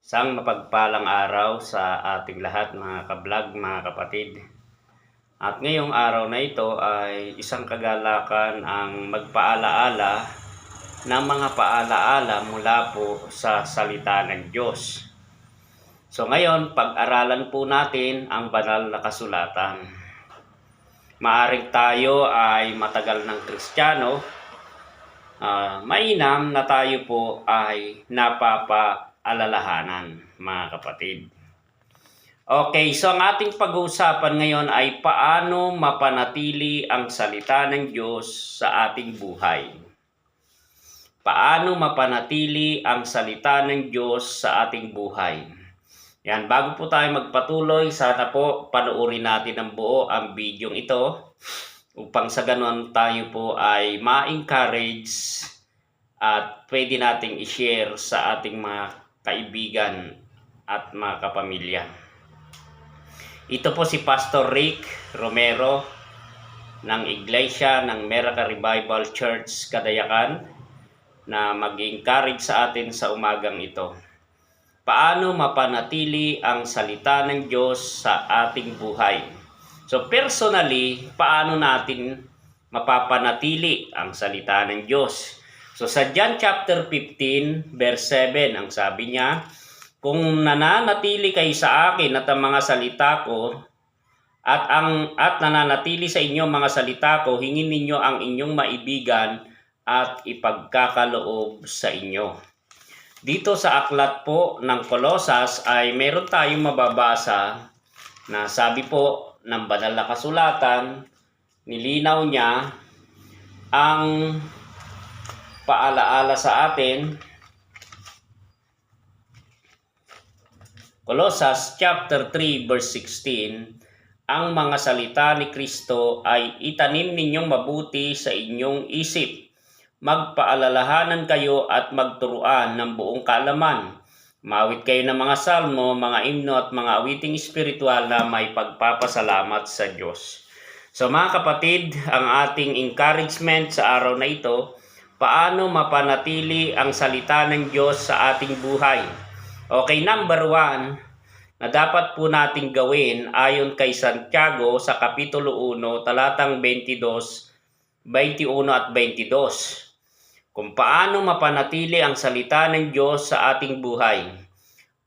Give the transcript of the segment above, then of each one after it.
Isang mapagpalang araw sa ating lahat mga ka-vlog, mga kapatid. At ngayong araw na ito ay isang kagalakan ang magpaalaala ng mga paalaala mula po sa salita ng Diyos. So ngayon, pag-aralan po natin ang banal na kasulatan. Maaring tayo ay matagal ng Kristiyano, mainam na tayo po ay napapaalalahanan, mga kapatid. Okay, so ang ating pag-uusapan ngayon ay paano mapanatili ang salita ng Diyos sa ating buhay. Paano mapanatili ang salita ng Diyos sa ating buhay. Yan, bago po tayo magpatuloy, sana po panoorin natin ng buo ang video ito upang sa ganon tayo po ay ma-encourage at pwede nating i-share sa ating mga kaibigan at mga kapamilya. Ito po si Pastor Rick Romero ng Iglesia ng Miracle Revival Church, Cadayacan, na mag-encourage sa atin sa umagang ito. Paano mapanatili ang salita ng Diyos sa ating buhay? So personally, paano natin mapapanatili ang salita ng Diyos? So sa John chapter 15 verse 7, ang sabi niya, kung nananatili kayo sa akin at ang mga salita ko at nananatili sa inyo mga salita ko, hingin ninyo ang inyong maibigan at ipagkakaloob sa inyo. Dito sa aklat po ng Kolosas ay meron tayong mababasa na sabi po ng banal na kasulatan, nilinaw niya ang paalaala sa atin. Colossus chapter 3 verse 16, ang mga salita ni Kristo ay itanim ninyong mabuti sa inyong isip. Magpaalalahanan kayo at magturuan ng buong kaalaman. Mawit kayo ng mga salmo, mga himno at mga awiting espiritual na may pagpapasalamat sa Diyos. So mga kapatid, ang ating encouragement sa araw na ito, paano mapanatili ang salita ng Diyos sa ating buhay? Okay, number 1 na dapat po nating gawin ayon kay Santiago sa Kapitulo 1, talatang 22, 21 at 22. Kung paano mapanatili ang salita ng Diyos sa ating buhay.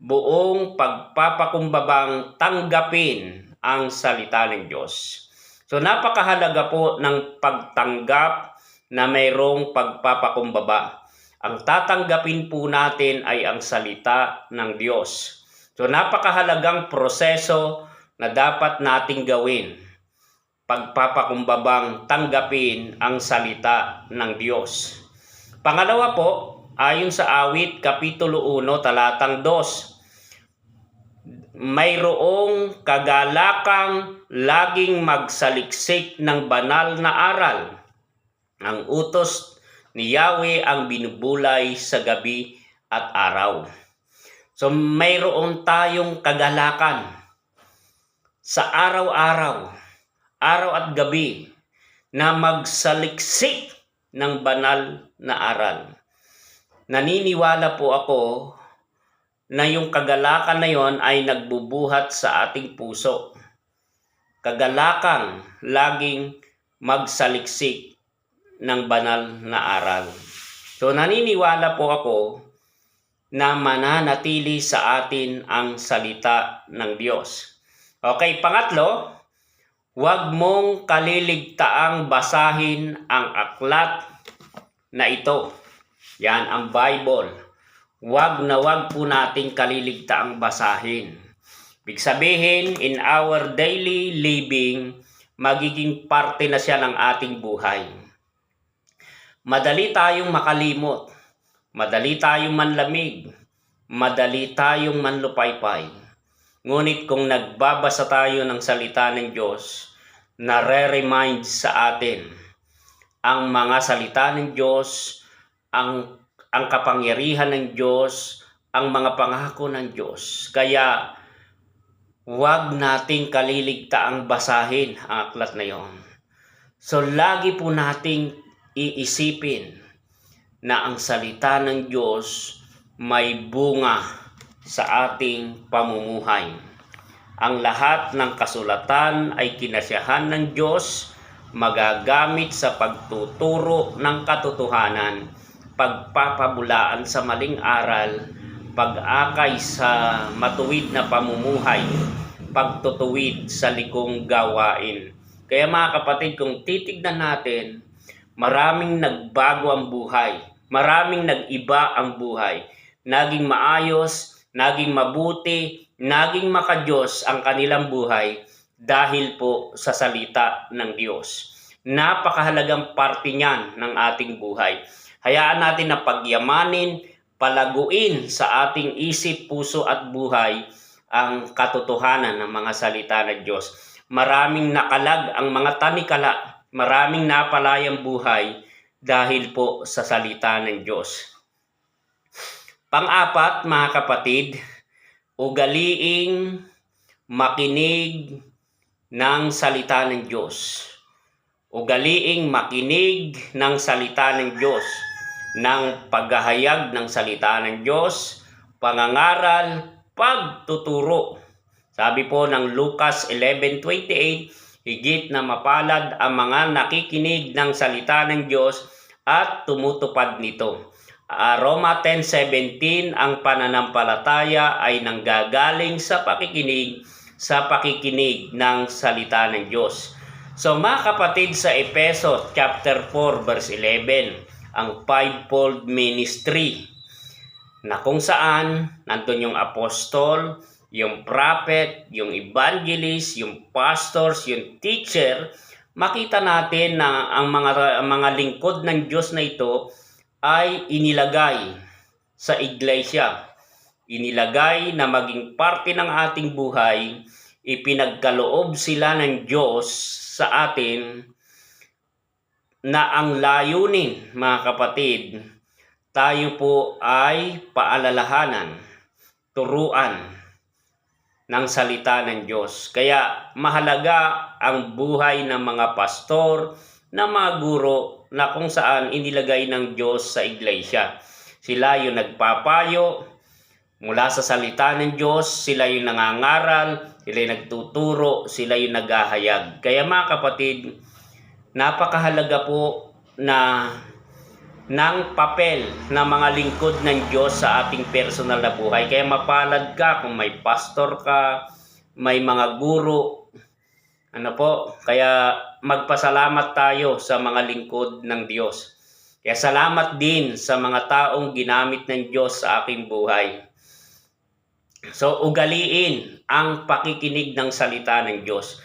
Buong pagpapakumbabang tanggapin ang salita ng Diyos. So napakahalaga po ng pagtanggap na mayroong pagpapakumbaba. Ang tatanggapin po natin ay ang salita ng Diyos. So napakahalagang proseso na dapat nating gawin. Pagpapakumbabang tanggapin ang salita ng Diyos. Pangalawa po, ayon sa Awit Kapitulo 1, talatang 2, mayroong kagalakang laging magsaliksik ng banal na aral. Ang utos ni Yahweh ang binubulay sa gabi at araw. So mayroon tayong kagalakan sa araw-araw, araw at gabi, na magsaliksik ng banal na aral. Naniniwala po ako na yung kagalakan na yon ay nagbubuhat sa ating puso. Kagalakang laging magsaliksik ng banal na aral. So naniniwala po ako na mananatili sa atin ang salita ng Diyos. Okay, pangatlo, huwag mong kaliligtaang basahin ang aklat na ito. Yan ang Bible. Huwag po nating kaliligtaang basahin. Ibig sabihin, in our daily living, magiging parte na siya ng ating buhay. Madali tayong makalimot. Madali tayong manlamig. Madali tayong manlupaypay. Ngunit kung nagbabasa tayo ng salita ng Diyos, nare-remind sa atin ang mga salita ng Diyos, ang kapangyarihan ng Diyos, ang mga pangako ng Diyos. Kaya huwag nating kaliligtaang basahin ang aklat na yon. So lagi po nating iisipin na ang salita ng Diyos may bunga sa ating pamumuhay. Ang lahat ng kasulatan ay kinasyahan ng Diyos, magagamit sa pagtuturo ng katotohanan, pagpapabulaan sa maling aral, pag-akay sa matuwid na pamumuhay, pagtutuwid sa likong gawain. Kaya mga kapatid, kung titignan natin, maraming nagbago ang buhay, maraming nag-iba ang buhay, naging maayos, naging mabuti, naging makadiyos ang kanilang buhay dahil po sa salita ng Diyos. Napakahalagang parte niyan ng ating buhay. Hayaan natin na pagyamanin, palaguin sa ating isip, puso at buhay ang katotohanan ng mga salita ng Diyos. Maraming nakalag ang mga tanikala, maraming napalayang buhay dahil po sa salita ng Diyos. Pang-apat, mga kapatid, ugaliing makinig ng salita ng Diyos. Ugaliing makinig ng salita ng Diyos, ng paghahayag ng salita ng Diyos, pangangaral, pagtuturo. Sabi po ng Lucas 11:28, higit na mapalad ang mga nakikinig ng salita ng Diyos at tumutupad nito. Roma 10:17, ang pananampalataya ay nanggagaling sa pakikinig ng salita ng Diyos. So mga kapatid, sa Efeso chapter 4 verse 11, ang fivefold ministry na kung saan nandun yung apostol, yung prophet, yung evangelist, yung pastors, yung teacher, makita natin na ang mga lingkod ng Diyos na ito ay inilagay sa iglesia. Inilagay na maging parte ng ating buhay, ipinagkaloob sila ng Diyos sa atin na ang layunin, mga kapatid, tayo po ay paalalahanan, turuan ng salita ng Diyos. Kaya mahalaga ang buhay ng mga pastor, ng mga guro, na kung saan inilagay ng Diyos sa iglesia. Sila yung nagpapayo mula sa salita ng Diyos, sila yung nangangaral, sila yung nagtuturo, sila yung naghahayag. Kaya mga kapatid, napakahalaga po na ng papel ng mga lingkod ng Diyos sa ating personal na buhay. Kaya mapalad ka kung may pastor ka, may mga guro, kaya magpasalamat tayo sa mga lingkod ng Diyos. Kaya salamat din sa mga taong ginamit ng Diyos sa aking buhay. So, ugaliin ang pakikinig ng salita ng Diyos.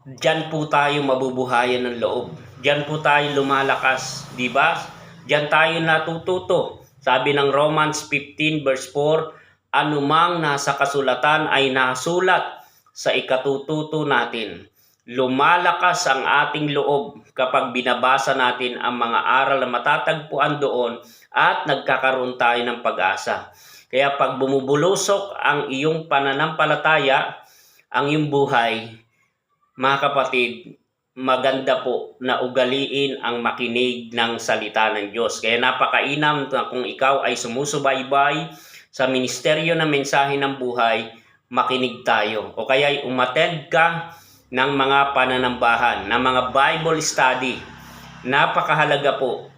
Diyan po tayo mabubuhayan ng loob. Diyan po tayo lumalakas, di ba? Diyan tayo natututo. Sabi ng Romans 15 verse 4, anumang nasa kasulatan ay nasulat sa ikatututo natin. Lumalakas ang ating loob kapag binabasa natin ang mga aral na matatagpuan doon at nagkakaroon tayo ng pag-asa. Kaya pag bumubulusok ang iyong pananampalataya, ang iyong buhay, mga kapatid, maganda po na ugaliin ang makinig ng salita ng Diyos. Kaya napakainam na kung ikaw ay sumusubaybay sa ministeryo ng mensahe ng buhay, makinig tayo. O kaya ay umattend ka ng mga pananambahan, ng mga Bible study. Napakahalaga po,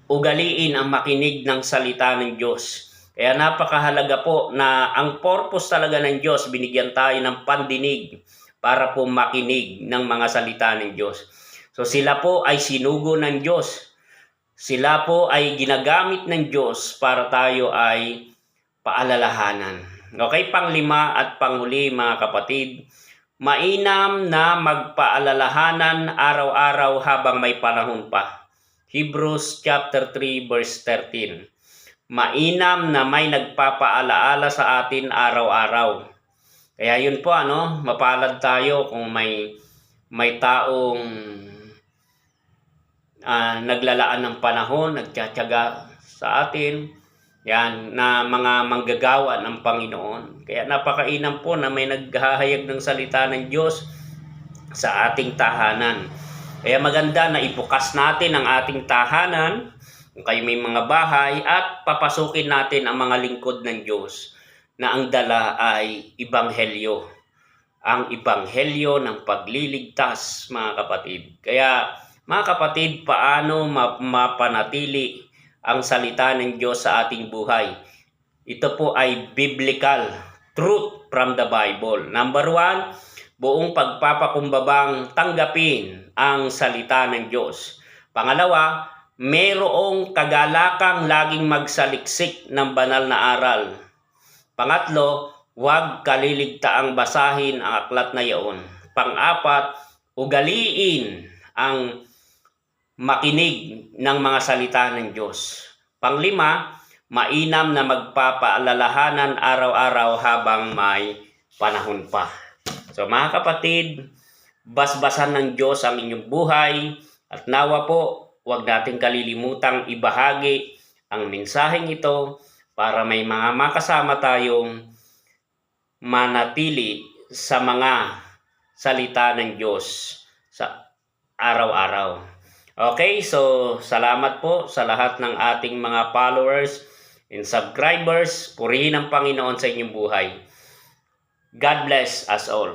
ugaliin ang makinig ng salita ng Diyos. Kaya napakahalaga po na ang purpose talaga ng Diyos, binigyan tayo ng pandinig para po makinig ng mga salita ng Diyos. So sila po ay sinugo ng Diyos. Sila po ay ginagamit ng Diyos para tayo ay paalalahanan. Okay, panglima at panghuli mga kapatid, mainam na magpaalalahanan araw-araw habang may panahon pa. Hebrews chapter 3 verse 13. Mainam na may nagpapaalaala sa atin araw-araw. Kaya yun po, mapalad tayo kung may taong naglalaan ng panahon, nagtsatsaga sa atin, yan, na mga manggagawa ng Panginoon. Kaya napakainam po na may naghahayag ng salita ng Diyos sa ating tahanan. Kaya maganda na ibukas natin ang ating tahanan, kung kayo may mga bahay, at papasukin natin ang mga lingkod ng Diyos na ang dala ay ibanghelyo. Ang ibanghelyo ng pagliligtas, mga kapatid. Kaya, mga kapatid, paano mapanatili ang salita ng Diyos sa ating buhay? Ito po ay biblical truth from the Bible. Number 1, buong pagpapakumbabang tanggapin ang salita ng Diyos. Pangalawa, mayroong kagalakang laging magsaliksik ng banal na aral. Pangatlo, huwag kaliligtaang basahin ang aklat na iyon. Pang-apat, ugaliin ang makinig ng mga salita ng Diyos. Panglima, mainam na magpapaalalahanan araw-araw habang may panahon pa. So mga kapatid, basbasan ng Diyos ang inyong buhay at nawa po, huwag nating kalilimutang ibahagi ang mensaheng ito para may mga makasama tayong manatili sa mga salita ng Diyos sa araw-araw. Okay, so salamat po sa lahat ng ating mga followers and subscribers. Purihin ang Panginoon sa inyong buhay. God bless us all.